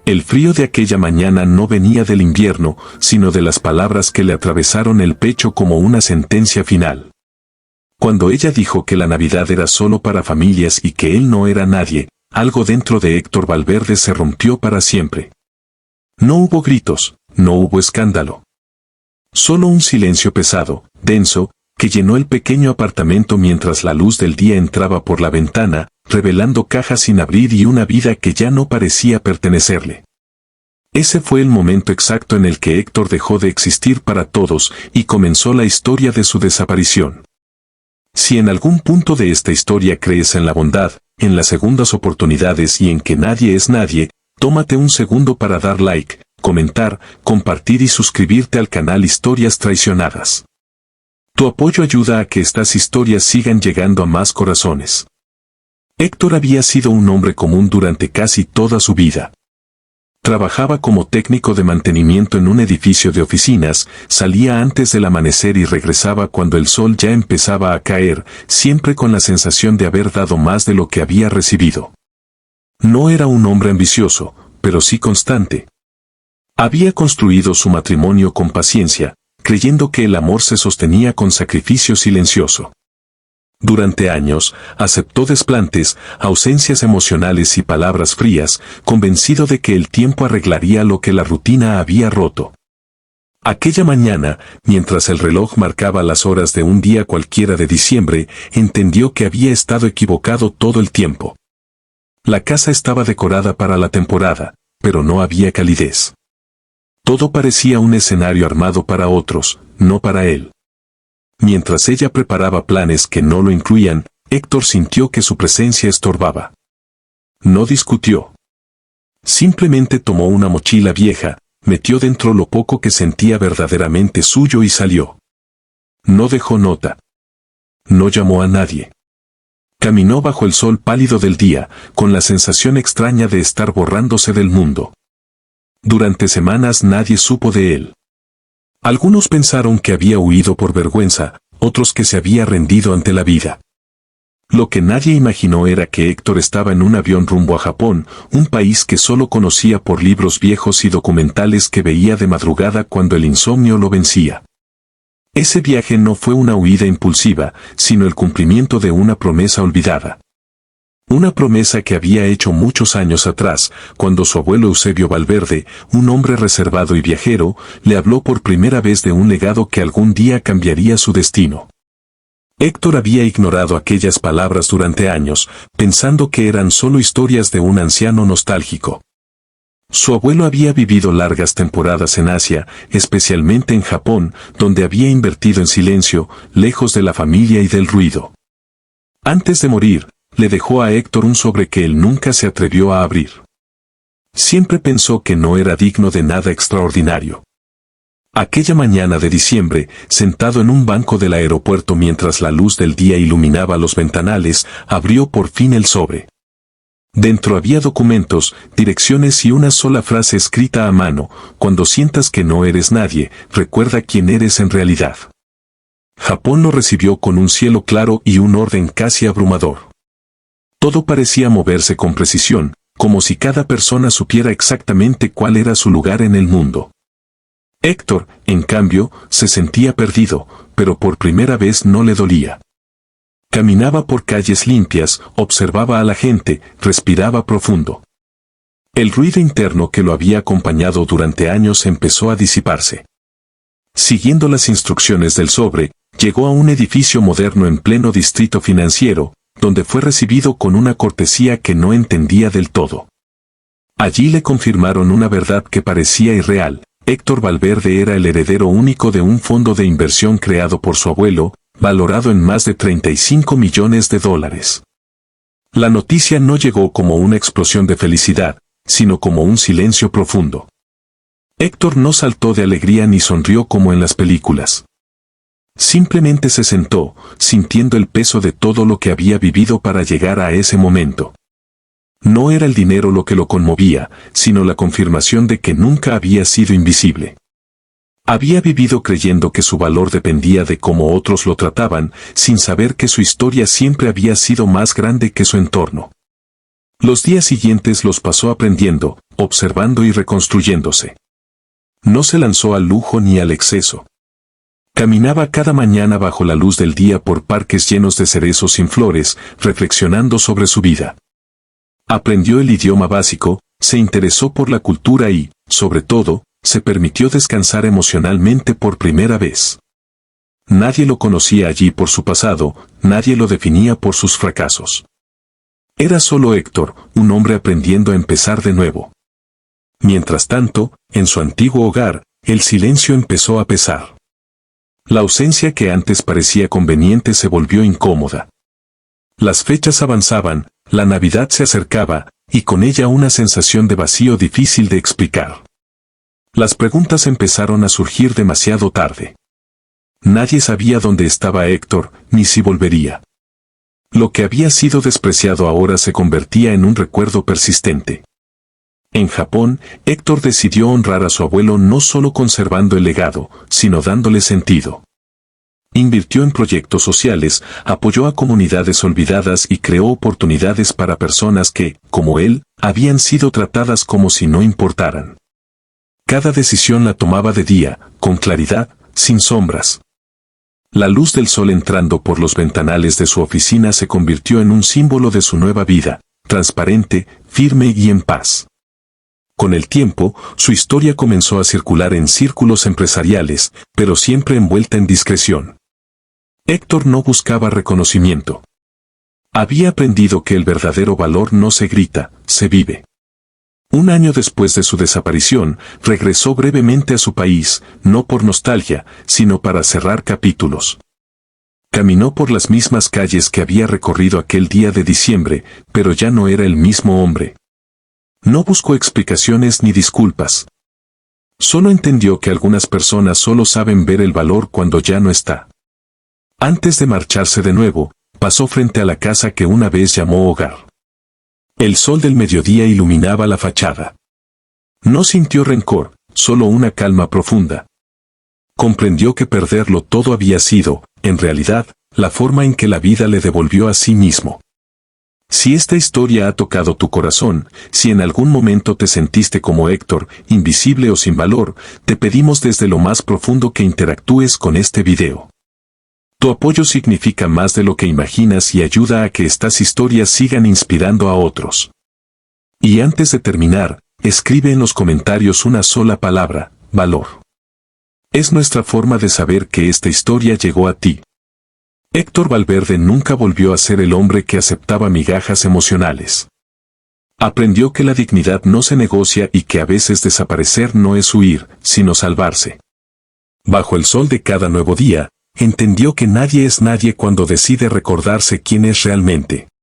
El frío de aquella mañana no venía del invierno, sino de las palabras que le atravesaron el pecho como una sentencia final. Cuando ella dijo que la Navidad era solo para familias y que él no era nadie, algo dentro de Héctor Valverde se rompió para siempre. No hubo gritos, no hubo escándalo. Solo un silencio pesado, denso, que llenó el pequeño apartamento mientras la luz del día entraba por la ventana, revelando cajas sin abrir y una vida que ya no parecía pertenecerle. Ese fue el momento exacto en el que Héctor dejó de existir para todos y comenzó la historia de su desaparición. Si en algún punto de esta historia crees en la bondad, en las segundas oportunidades y en que nadie es nadie, tómate un segundo para dar like, comentar, compartir y suscribirte al canal Historias Traicionadas. Tu apoyo ayuda a que estas historias sigan llegando a más corazones. Héctor había sido un hombre común durante casi toda su vida. Trabajaba como técnico de mantenimiento en un edificio de oficinas, salía antes del amanecer y regresaba cuando el sol ya empezaba a caer, siempre con la sensación de haber dado más de lo que había recibido. No era un hombre ambicioso, pero sí constante. Había construido su matrimonio con paciencia, creyendo que el amor se sostenía con sacrificio silencioso. Durante años, aceptó desplantes, ausencias emocionales y palabras frías, convencido de que el tiempo arreglaría lo que la rutina había roto. Aquella mañana, mientras el reloj marcaba las horas de un día cualquiera de diciembre, entendió que había estado equivocado todo el tiempo. La casa estaba decorada para la temporada, pero no había calidez. Todo parecía un escenario armado para otros, no para él. Mientras ella preparaba planes que no lo incluían, Héctor sintió que su presencia estorbaba. No discutió. Simplemente tomó una mochila vieja, metió dentro lo poco que sentía verdaderamente suyo y salió. No dejó nota. No llamó a nadie. Caminó bajo el sol pálido del día, con la sensación extraña de estar borrándose del mundo. Durante semanas nadie supo de él. Algunos pensaron que había huido por vergüenza, otros que se había rendido ante la vida. Lo que nadie imaginó era que Héctor estaba en un avión rumbo a Japón, un país que solo conocía por libros viejos y documentales que veía de madrugada cuando el insomnio lo vencía. Ese viaje no fue una huida impulsiva, sino el cumplimiento de una promesa olvidada. Una promesa que había hecho muchos años atrás, cuando su abuelo Eusebio Valverde, un hombre reservado y viajero, le habló por primera vez de un legado que algún día cambiaría su destino. Héctor había ignorado aquellas palabras durante años, pensando que eran solo historias de un anciano nostálgico. Su abuelo había vivido largas temporadas en Asia, especialmente en Japón, donde había invertido en silencio, lejos de la familia y del ruido. Antes de morir, le dejó a Héctor un sobre que él nunca se atrevió a abrir. Siempre pensó que no era digno de nada extraordinario. Aquella mañana de diciembre, sentado en un banco del aeropuerto mientras la luz del día iluminaba los ventanales, abrió por fin el sobre. Dentro había documentos, direcciones y una sola frase escrita a mano: cuando sientas que no eres nadie, recuerda quién eres en realidad. Japón lo recibió con un cielo claro y un orden casi abrumador. Todo parecía moverse con precisión, como si cada persona supiera exactamente cuál era su lugar en el mundo. Héctor, en cambio, se sentía perdido, pero por primera vez no le dolía. Caminaba por calles limpias, observaba a la gente, respiraba profundo. El ruido interno que lo había acompañado durante años empezó a disiparse. Siguiendo las instrucciones del sobre, llegó a un edificio moderno en pleno distrito financiero, donde fue recibido con una cortesía que no entendía del todo. Allí le confirmaron una verdad que parecía irreal: Héctor Valverde era el heredero único de un fondo de inversión creado por su abuelo, valorado en más de $35 millones. La noticia no llegó como una explosión de felicidad, sino como un silencio profundo. Héctor no saltó de alegría ni sonrió como en las películas. Simplemente se sentó, sintiendo el peso de todo lo que había vivido para llegar a ese momento. No era el dinero lo que lo conmovía, sino la confirmación de que nunca había sido invisible. Había vivido creyendo que su valor dependía de cómo otros lo trataban, sin saber que su historia siempre había sido más grande que su entorno. Los días siguientes los pasó aprendiendo, observando y reconstruyéndose. No se lanzó al lujo ni al exceso. Caminaba cada mañana bajo la luz del día por parques llenos de cerezos sin flores, reflexionando sobre su vida. Aprendió el idioma básico, se interesó por la cultura y, sobre todo, se permitió descansar emocionalmente por primera vez. Nadie lo conocía allí por su pasado, nadie lo definía por sus fracasos. Era solo Héctor, un hombre aprendiendo a empezar de nuevo. Mientras tanto, en su antiguo hogar, el silencio empezó a pesar. La ausencia que antes parecía conveniente se volvió incómoda. Las fechas avanzaban, la Navidad se acercaba, y con ella una sensación de vacío difícil de explicar. Las preguntas empezaron a surgir demasiado tarde. Nadie sabía dónde estaba Héctor, ni si volvería. Lo que había sido despreciado ahora se convertía en un recuerdo persistente. En Japón, Héctor decidió honrar a su abuelo no solo conservando el legado, sino dándole sentido. Invirtió en proyectos sociales, apoyó a comunidades olvidadas y creó oportunidades para personas que, como él, habían sido tratadas como si no importaran. Cada decisión la tomaba de día, con claridad, sin sombras. La luz del sol entrando por los ventanales de su oficina se convirtió en un símbolo de su nueva vida, transparente, firme y en paz. Con el tiempo, su historia comenzó a circular en círculos empresariales, pero siempre envuelta en discreción. Héctor no buscaba reconocimiento. Había aprendido que el verdadero valor no se grita, se vive. Un año después de su desaparición, regresó brevemente a su país, no por nostalgia, sino para cerrar capítulos. Caminó por las mismas calles que había recorrido aquel día de diciembre, pero ya no era el mismo hombre. No buscó explicaciones ni disculpas. Solo entendió que algunas personas solo saben ver el valor cuando ya no está. Antes de marcharse de nuevo, pasó frente a la casa que una vez llamó hogar. El sol del mediodía iluminaba la fachada. No sintió rencor, solo una calma profunda. Comprendió que perderlo todo había sido, en realidad, la forma en que la vida le devolvió a sí mismo. Si esta historia ha tocado tu corazón, si en algún momento te sentiste como Héctor, invisible o sin valor, te pedimos desde lo más profundo que interactúes con este video. Tu apoyo significa más de lo que imaginas y ayuda a que estas historias sigan inspirando a otros. Y antes de terminar, escribe en los comentarios una sola palabra, valor. Es nuestra forma de saber que esta historia llegó a ti. Héctor Valverde nunca volvió a ser el hombre que aceptaba migajas emocionales. Aprendió que la dignidad no se negocia y que a veces desaparecer no es huir, sino salvarse. Bajo el sol de cada nuevo día, entendió que nadie es nadie cuando decide recordarse quién es realmente.